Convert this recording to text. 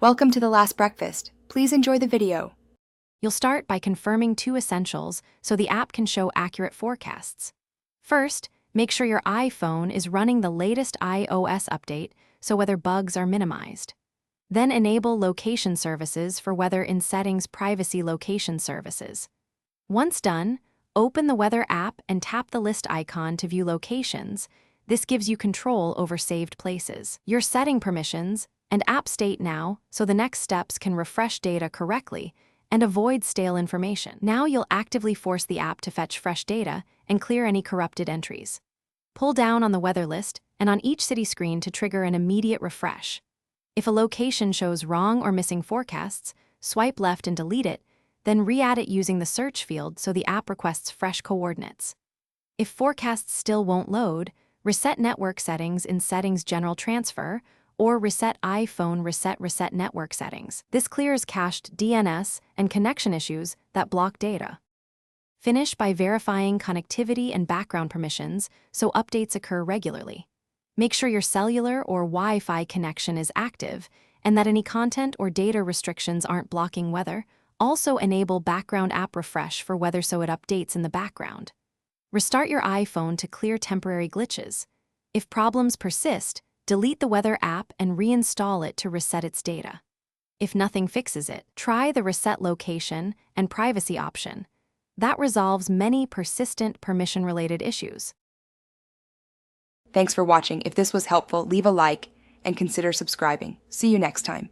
Welcome to The Last Breakfast. Please enjoy the video. You'll start by confirming 2 essentials so the app can show accurate forecasts. First, make sure your iPhone is running the latest iOS update so weather bugs are minimized. Then enable location services for weather in Settings Privacy Location Services. Once done, open the weather app and tap the list icon to view locations. This gives you control over saved places. Your setting permissions and app state now so the next steps can refresh data correctly and avoid stale information. Now you'll actively force the app to fetch fresh data and clear any corrupted entries. Pull down on the weather list and on each city screen to trigger an immediate refresh. If a location shows wrong or missing forecasts, swipe left and delete it, then re-add it using the search field so the app requests fresh coordinates. If forecasts still won't load, reset network settings in Settings General Transfer or reset iPhone Reset Network Settings. This clears cached DNS and connection issues that block data. Finish by verifying connectivity and background permissions so updates occur regularly. Make sure your cellular or Wi-Fi connection is active and that any content or data restrictions aren't blocking weather. Also enable background app refresh for weather so it updates in the background. Restart your iPhone to clear temporary glitches. If problems persist, delete the weather app and reinstall it to reset its data. If nothing fixes it, try the Reset Location and Privacy option. That resolves many persistent permission-related issues. Thanks for watching. If this was helpful, leave a like and consider subscribing. See you next time.